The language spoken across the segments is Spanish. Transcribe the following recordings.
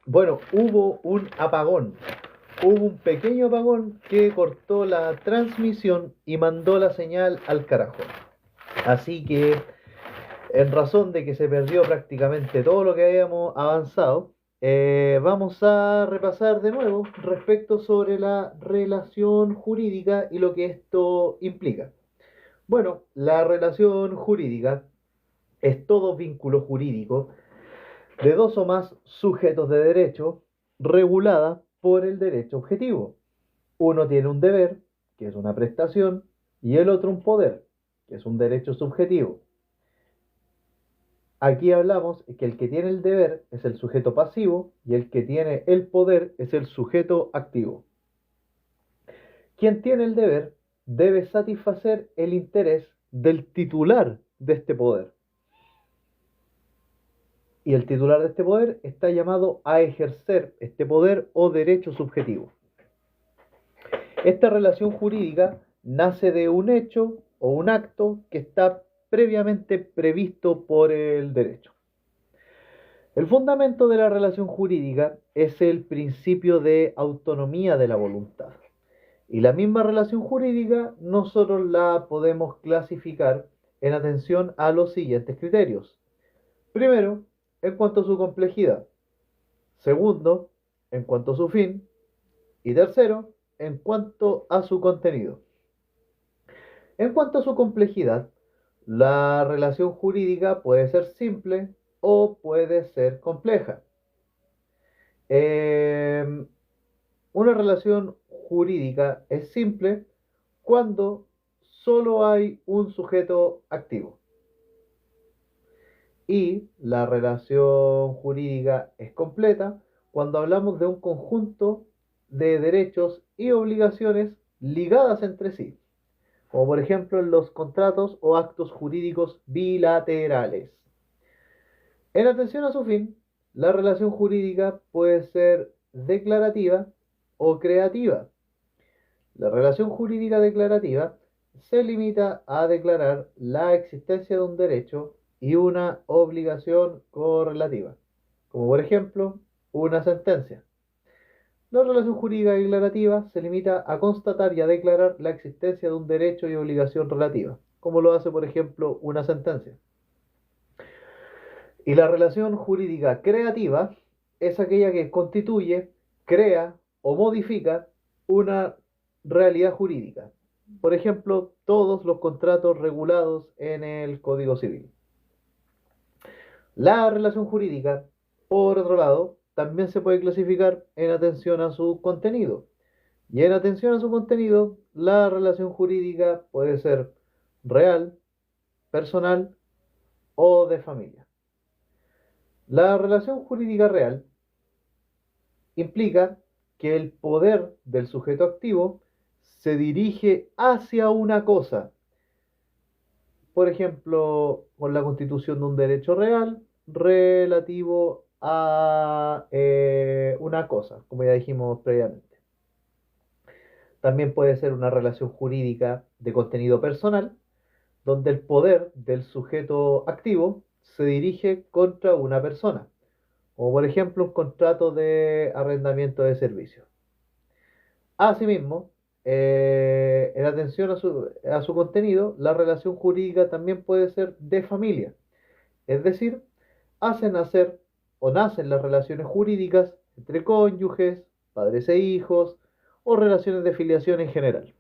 Bueno, hubo un apagón. Hubo un pequeño apagón que cortó la transmisión y mandó la señal al carajo. Así que, en razón de que se perdió prácticamente todo lo que habíamos avanzado, vamos a repasar de nuevo respecto sobre la relación jurídica y lo que esto implica. Bueno, la relación jurídica es todo vínculo jurídico de dos o más sujetos de derecho regulada por el derecho objetivo. Uno tiene un deber, que es una prestación, y el otro un poder, que es un derecho subjetivo. Aquí hablamos que el que tiene el deber es el sujeto pasivo y el que tiene el poder es el sujeto activo. Quien tiene el deber debe satisfacer el interés del titular de este poder. Y el titular de este poder está llamado a ejercer este poder o derecho subjetivo. Esta relación jurídica nace de un hecho o un acto que está previamente previsto por el derecho. El fundamento de la relación jurídica es el principio de autonomía de la voluntad. Y la misma relación jurídica nosotros la podemos clasificar en atención a los siguientes criterios. Primero, en cuanto a su complejidad. Segundo, en cuanto a su fin. Y tercero, en cuanto a su contenido. En cuanto a su complejidad, la relación jurídica puede ser simple o puede ser compleja. Eh, una relación jurídica es simple cuando solo hay un sujeto activo. Y la relación jurídica es completa cuando hablamos de un conjunto de derechos y obligaciones ligadas entre sí, como por ejemplo en los contratos o actos jurídicos bilaterales. En atención a su fin, la relación jurídica puede ser declarativa o creativa. La relación jurídica declarativa se limita a declarar la existencia de un derecho y una obligación correlativa, como por ejemplo una sentencia. La relación jurídica declarativa se limita a constatar y a declarar la existencia de un derecho y obligación relativa, como lo hace por ejemplo una sentencia. Y la relación jurídica creativa es aquella que constituye, crea o modifica una realidad jurídica. Por ejemplo, todos los contratos regulados en el Código Civil. La relación jurídica, por otro lado, también se puede clasificar en atención a su contenido. Y en atención a su contenido, la relación jurídica puede ser real, personal o de familia. La relación jurídica real implica que el poder del sujeto activo se dirige hacia una cosa, por ejemplo, con la constitución de un derecho real relativo a una cosa, como ya dijimos previamente. También puede ser una relación jurídica de contenido personal, donde el poder del sujeto activo se dirige contra una persona, como por ejemplo un contrato de arrendamiento de servicios. Asimismo, en atención a su contenido, la relación jurídica también puede ser de familia, es decir, hacen nacer o nacen las relaciones jurídicas entre cónyuges, padres e hijos, o relaciones de filiación en general.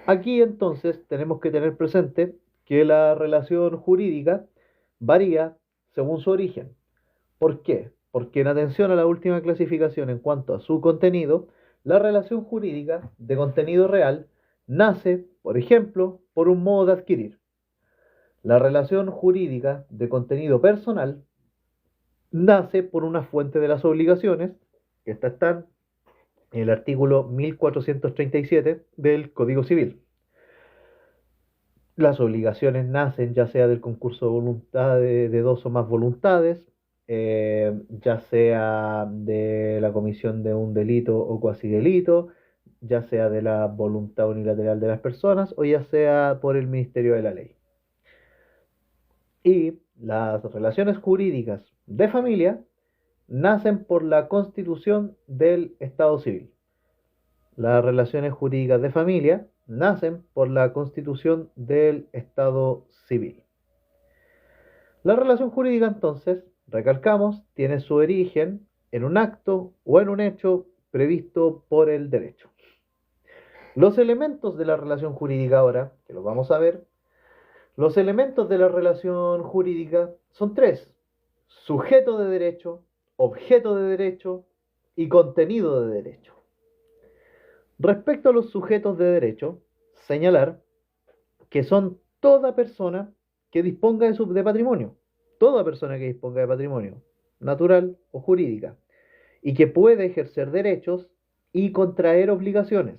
Aquí entonces tenemos que tener presente que la relación jurídica varía según su origen. ¿Por qué? Porque en atención a la última clasificación en cuanto a su contenido, la relación jurídica de contenido real nace, por ejemplo, por un modo de adquirir. La relación jurídica de contenido personal nace por una fuente de las obligaciones, que estas están en el artículo 1437 del Código Civil. Las obligaciones nacen ya sea del concurso de voluntades de dos o más voluntades, ya sea de la comisión de un delito o cuasi delito, ya sea de la voluntad unilateral de las personas o ya sea por el Ministerio de la Ley. Y las relaciones jurídicas de familia nacen por la constitución del Estado civil. Las relaciones jurídicas de familia nacen por la constitución del Estado civil. La relación jurídica, entonces, recalcamos, tiene su origen en un acto o en un hecho previsto por el derecho. Los elementos de la relación jurídica ahora, que los vamos a ver, los elementos de la relación jurídica son tres: sujeto de derecho, objeto de derecho y contenido de derecho. Respecto a los sujetos de derecho, señalar que son toda persona que disponga de patrimonio, toda persona que disponga de patrimonio, natural o jurídica, y que puede ejercer derechos y contraer obligaciones,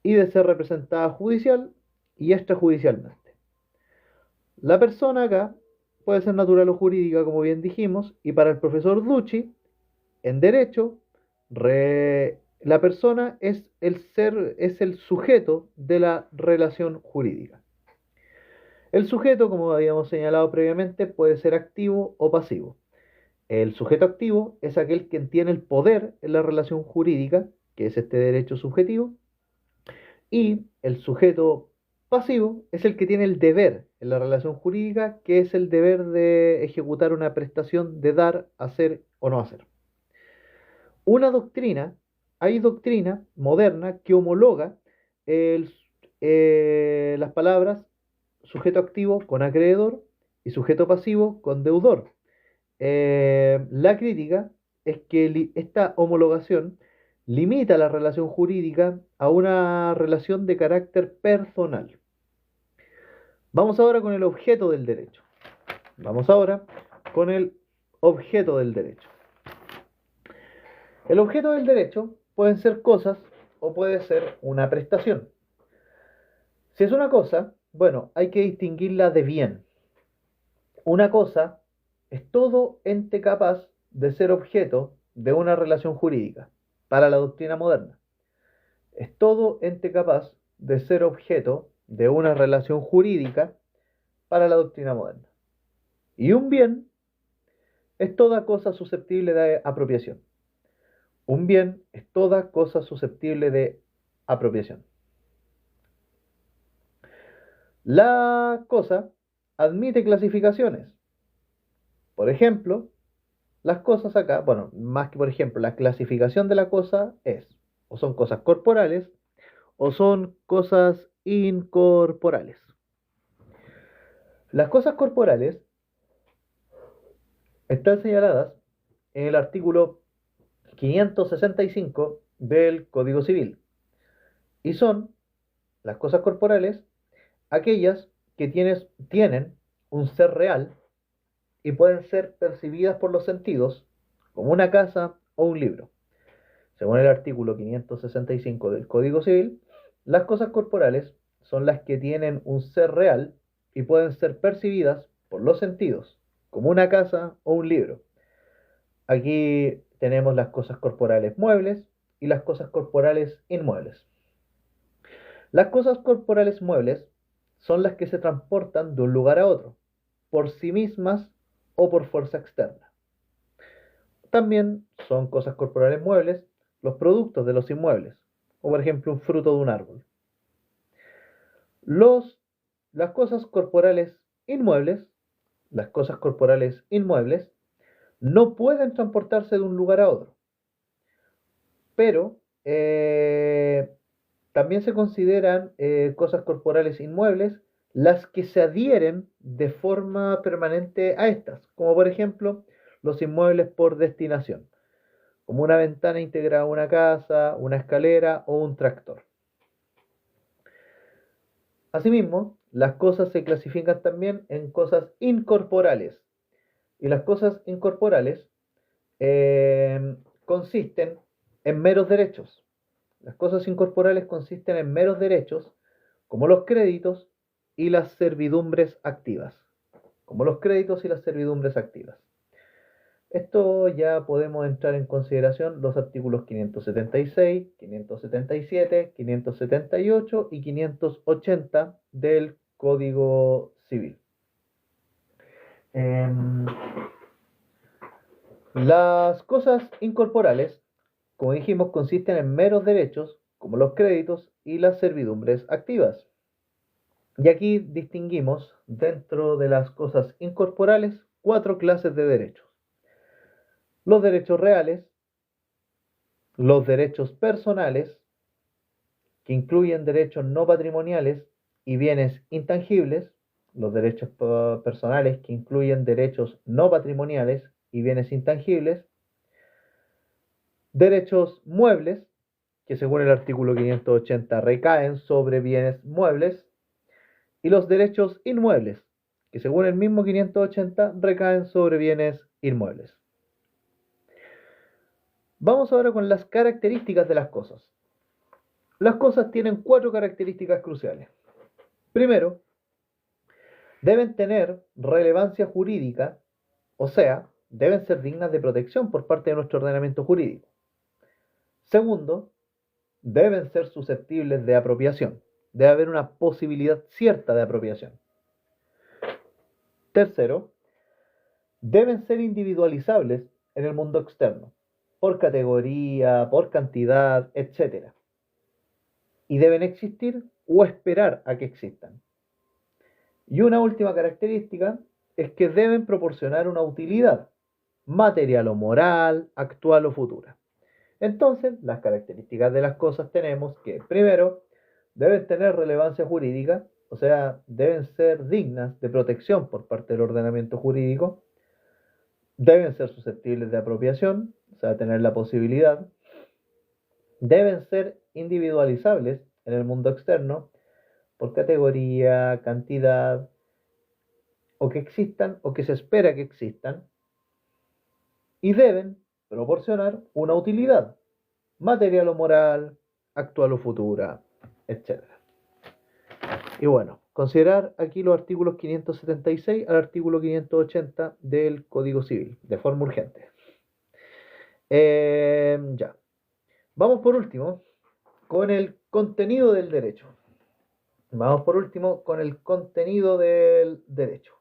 y de ser representada judicial y extrajudicialmente. La persona acá puede ser natural o jurídica, como bien dijimos, y para el profesor Ducci, en derecho, la persona es el sujeto de la relación jurídica. El sujeto, como habíamos señalado previamente, puede ser activo o pasivo. El sujeto activo es aquel que tiene el poder en la relación jurídica, que es este derecho subjetivo, y el sujeto pasivo es el que tiene el deber en la relación jurídica, que es el deber de ejecutar una prestación, de dar, hacer o no hacer. Una doctrina, hay doctrina moderna que homologa el, las palabras sujeto activo con acreedor y sujeto pasivo con deudor. La crítica es que esta homologación limita la relación jurídica a una relación de carácter personal. Vamos ahora con el objeto del derecho. Vamos ahora con el objeto del derecho. El objeto del derecho pueden ser cosas o puede ser una prestación. Si es una cosa, bueno, hay que distinguirla de bien. Una cosa es todo ente capaz de ser objeto de una relación jurídica para la doctrina moderna. Es todo ente capaz de ser objeto de una relación jurídica para la doctrina moderna. Y un bien es toda cosa susceptible de apropiación. Un bien es toda cosa susceptible de apropiación. La cosa admite clasificaciones. Por ejemplo, las cosas acá, bueno, más que por ejemplo, la clasificación de la cosa es, o son cosas corporales, o son cosas incorporales. Las cosas corporales están señaladas en el artículo 565 del Código Civil, y son las cosas corporales aquellas que tienen un ser real y pueden ser percibidas por los sentidos, como una casa o un libro. Según el artículo 565 del Código Civil, las cosas corporales son las que tienen un ser real y pueden ser percibidas por los sentidos, como una casa o un libro. Aquí tenemos las cosas corporales muebles y las cosas corporales inmuebles. Las cosas corporales muebles son las que se transportan de un lugar a otro, por sí mismas o por fuerza externa. También son cosas corporales muebles los productos de los inmuebles, o por ejemplo un fruto de un árbol. Las cosas corporales inmuebles, las cosas corporales inmuebles, no pueden transportarse de un lugar a otro, pero también se consideran cosas corporales inmuebles las que se adhieren de forma permanente a estas, como por ejemplo los inmuebles por destinación, como una ventana integrada a una casa, una escalera o un tractor. Asimismo, las cosas se clasifican también en cosas incorporales, y las cosas incorporales consisten en meros derechos. Las cosas incorporales consisten en meros derechos, como los créditos y las servidumbres activas. Como los créditos y las servidumbres activas. Esto ya podemos entrar en consideración los artículos 576, 577, 578 y 580 del Código Civil. Em, las cosas incorporales, como dijimos, consisten en meros derechos, como los créditos y las servidumbres activas. Y aquí distinguimos dentro de las cosas incorporales 4 clases de derechos. Los derechos reales, los derechos personales, que incluyen derechos no patrimoniales y bienes intangibles, los derechos personales, que incluyen derechos no patrimoniales y bienes intangibles, derechos muebles, que según el artículo 580 recaen sobre bienes muebles, y los derechos inmuebles, que según el mismo 580 recaen sobre bienes inmuebles. Vamos ahora con las características de las cosas. Las cosas tienen 4 características cruciales. Primero, deben tener relevancia jurídica, o sea, deben ser dignas de protección por parte de nuestro ordenamiento jurídico. Segundo, deben ser susceptibles de apropiación. Debe haber una posibilidad cierta de apropiación. Tercero, deben ser individualizables en el mundo externo, por categoría, por cantidad, etc. Y deben existir o esperar a que existan. Y una última característica es que deben proporcionar una utilidad, material o moral, actual o futura. Entonces, las características de las cosas tenemos que, primero, deben tener relevancia jurídica, o sea, deben ser dignas de protección por parte del ordenamiento jurídico, deben ser susceptibles de apropiación, o sea, tener la posibilidad, deben ser individualizables en el mundo externo por categoría, cantidad, o que existan o que se espera que existan, y deben proporcionar una utilidad, material o moral, actual o futura, etc. Y bueno, considerar aquí los artículos 576 al artículo 580 del Código Civil, de forma urgente. Ya. Vamos por último con el contenido del derecho. Vamos por último con el contenido del derecho.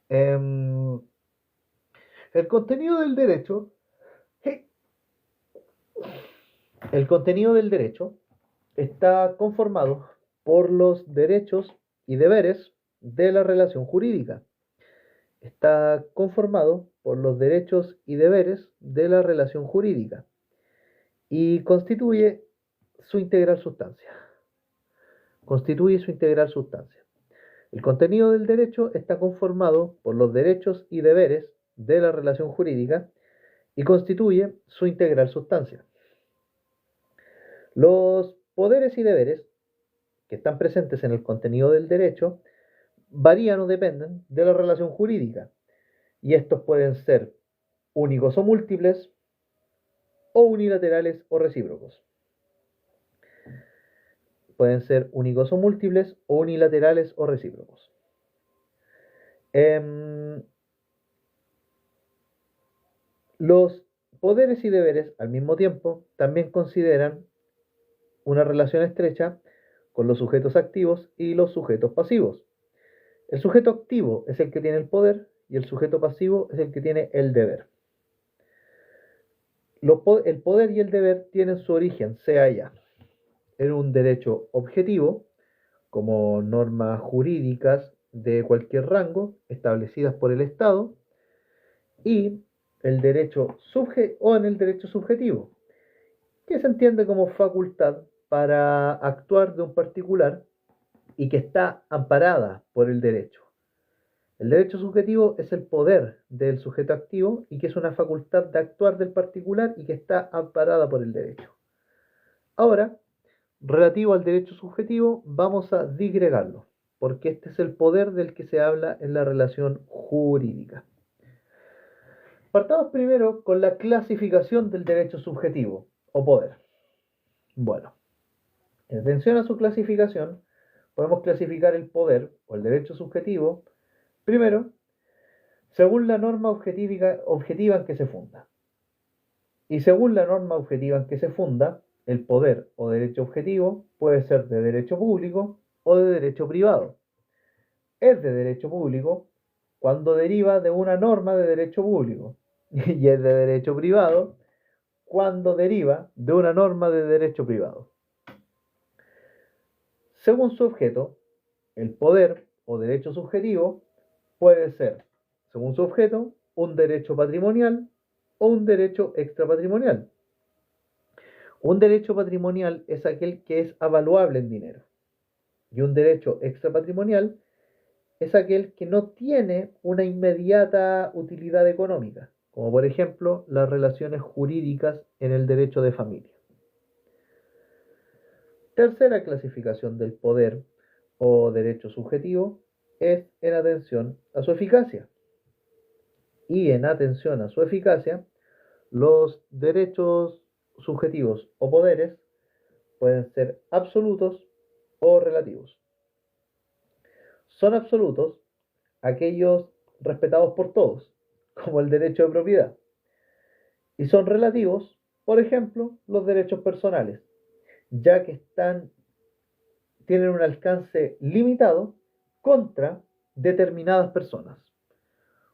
El contenido del derecho, el contenido del derecho está conformado por los derechos y deberes de la relación jurídica. Está conformado por los derechos y deberes de la relación jurídica y constituye su integral sustancia. Constituye su integral sustancia. El contenido del derecho está conformado por los derechos y deberes de la relación jurídica y constituye su integral sustancia. Los poderes y deberes que están presentes en el contenido del derecho varían o dependen de la relación jurídica, y estos pueden ser únicos o múltiples, o unilaterales o recíprocos. Pueden ser únicos o múltiples, o unilaterales o recíprocos. Los poderes y deberes, al mismo tiempo, también consideran una relación estrecha con los sujetos activos y los sujetos pasivos. El sujeto activo es el que tiene el poder y el sujeto pasivo es el que tiene el deber. El poder y el deber tienen su origen, sea ya en un derecho objetivo, como normas jurídicas de cualquier rango establecidas por el Estado, y o en el derecho subjetivo, que se entiende como facultad para actuar de un particular y que está amparada por el derecho. El derecho subjetivo es el poder del sujeto activo y que es una facultad de actuar del particular y que está amparada por el derecho. Ahora, relativo al derecho subjetivo, vamos a disgregarlo, porque este es el poder del que se habla en la relación jurídica. Partamos primero con la clasificación del derecho subjetivo o poder. Bueno, en atención a su clasificación, podemos clasificar el poder o el derecho subjetivo, primero, según la norma objetiva en que se funda. Y según la norma objetiva en que se funda, el poder o derecho objetivo puede ser de derecho público o de derecho privado. Es de derecho público cuando deriva de una norma de derecho público y es de derecho privado cuando deriva de una norma de derecho privado. Según su objeto, el poder o derecho subjetivo puede ser, según su objeto, un derecho patrimonial o un derecho extrapatrimonial. Un derecho patrimonial es aquel que es avaluable en dinero y un derecho extrapatrimonial es aquel que no tiene una inmediata utilidad económica, como por ejemplo las relaciones jurídicas en el derecho de familia. Tercera clasificación del poder o derecho subjetivo es en atención a su eficacia. Y en atención a su eficacia, los derechos subjetivos o poderes pueden ser absolutos o relativos. Son absolutos aquellos respetados por todos, como el derecho de propiedad. Y son relativos, por ejemplo, los derechos personales, ya que tienen un alcance limitado contra determinadas personas.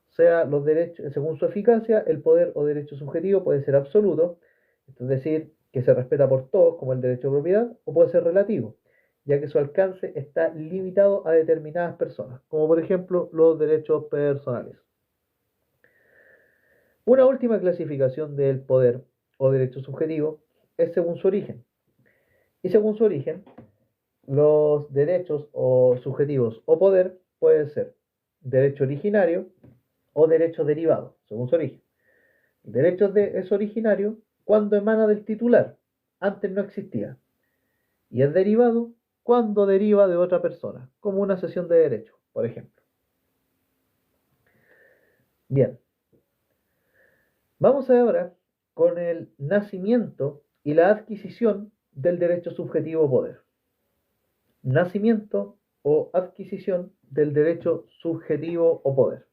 O sea, los derechos, según su eficacia, el poder o derecho subjetivo puede ser absoluto, es decir, que se respeta por todos, como el derecho de propiedad, o puede ser relativo, ya que su alcance está limitado a determinadas personas, como por ejemplo los derechos personales. Una última clasificación del poder o derecho subjetivo es según su origen. Y según su origen, los derechos o subjetivos o poder pueden ser derecho originario o derecho derivado, según su origen. El derecho es originario cuando emana del titular, antes no existía, y es derivado cuando deriva de otra persona, como una cesión de derecho, por ejemplo. Bien, vamos ahora con el nacimiento y la adquisición del derecho subjetivo o poder. Nacimiento o adquisición del derecho subjetivo o poder.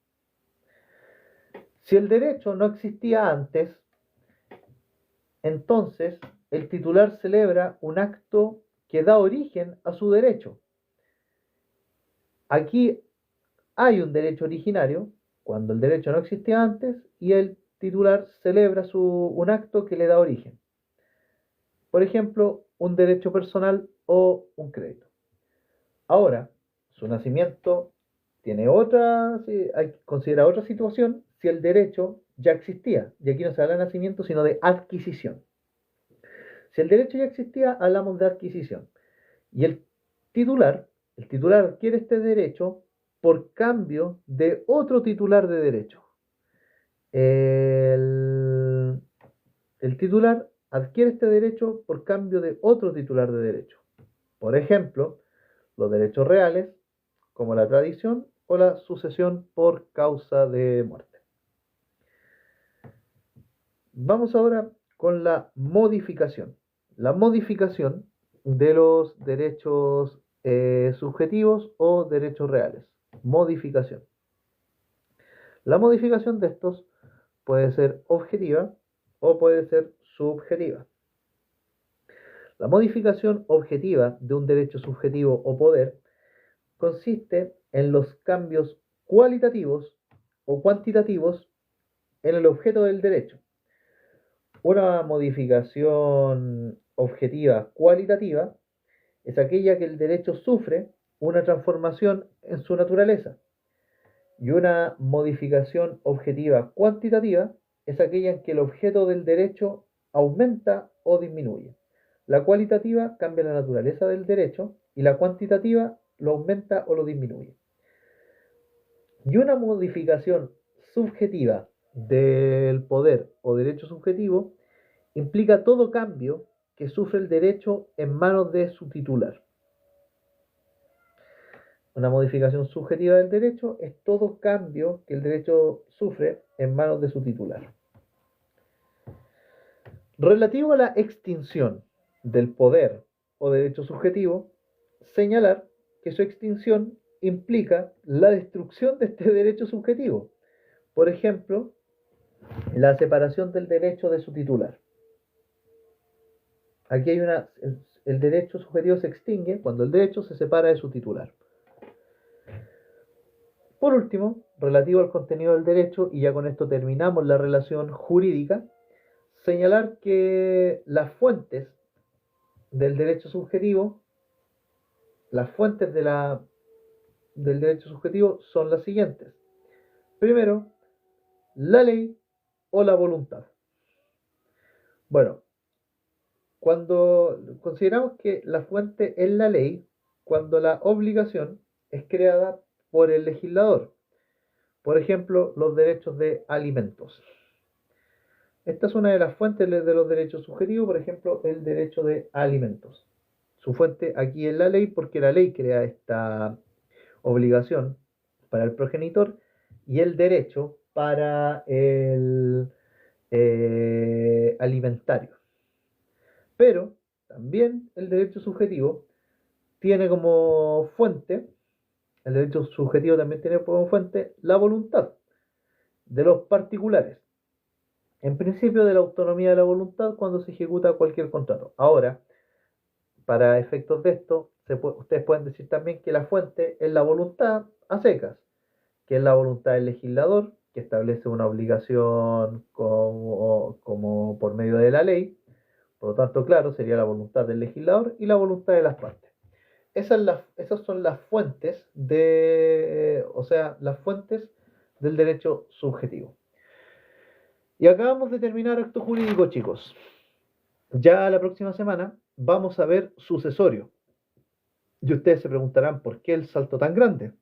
Si el derecho no existía antes, entonces el titular celebra un acto que da origen a su derecho. Aquí hay un derecho originario, cuando el derecho no existía antes, y el titular celebra un acto que le da origen. Por ejemplo, un derecho personal o un crédito. Ahora, su nacimiento tiene considera otra situación si el derecho ya existía. Y aquí no se habla de nacimiento, sino de adquisición. Si el derecho ya existía, hablamos de adquisición. Y titular, el titular adquiere este derecho por cambio de otro titular de derecho. El, el titular adquiere este derecho por cambio de otro titular de derecho. Por ejemplo, los derechos reales, como la tradición o la sucesión por causa de muerte. Vamos ahora con la modificación. La modificación de los derechos subjetivos o derechos reales. Modificación. La modificación de estos puede ser objetiva o puede ser subjetiva. La modificación objetiva de un derecho subjetivo o poder consiste en los cambios cualitativos o cuantitativos en el objeto del derecho. Una modificación objetiva cualitativa es aquella que el derecho sufre una transformación en su naturaleza. Y una modificación objetiva cuantitativa es aquella en que el objeto del derecho aumenta o disminuye. La cualitativa cambia la naturaleza del derecho y la cuantitativa lo aumenta o lo disminuye. Y una modificación subjetiva del poder o derecho subjetivo implica todo cambio que sufre el derecho en manos de su titular. Una modificación subjetiva del derecho es todo cambio que el derecho sufre en manos de su titular. Relativo a la extinción del poder o derecho subjetivo, señalar que su extinción implica la destrucción de este derecho subjetivo. Por ejemplo, la separación del derecho de su titular. Aquí hay el derecho subjetivo se extingue cuando el derecho se separa de su titular. Por último, relativo al contenido del derecho, y ya con esto terminamos la relación jurídica, señalar que las fuentes del derecho subjetivo, las fuentes del derecho subjetivo son las siguientes. Primero, la ley o la voluntad. Bueno, cuando consideramos que la fuente es la ley, cuando la obligación es creada por el legislador, por ejemplo, los derechos de alimentos. Esta es una de las fuentes de los derechos subjetivos, por ejemplo, el derecho de alimentos. Su fuente aquí es la ley porque la ley crea esta obligación para el progenitor y el derecho para el alimentario. Pero también el derecho subjetivo tiene como fuente, el derecho subjetivo también tiene como fuente la voluntad de los particulares. En principio de la autonomía de la voluntad cuando se ejecuta cualquier contrato. Ahora, para efectos de esto, ustedes pueden decir también que la fuente es la voluntad a secas, que es la voluntad del legislador, que establece una obligación como por medio de la ley. Por lo tanto, claro, sería la voluntad del legislador y la voluntad de las partes. Esas son las fuentes o sea, las fuentes del derecho subjetivo. Y acabamos de terminar acto jurídico, chicos. Ya la próxima semana vamos a ver sucesorio. Y ustedes se preguntarán por qué el salto tan grande.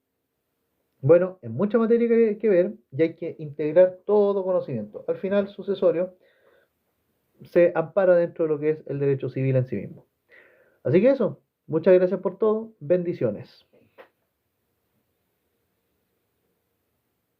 Bueno, es mucha materia que ver y hay que integrar todo conocimiento. Al final, sucesorio se ampara dentro de lo que es el derecho civil en sí mismo. Así que eso, muchas gracias por todo, bendiciones.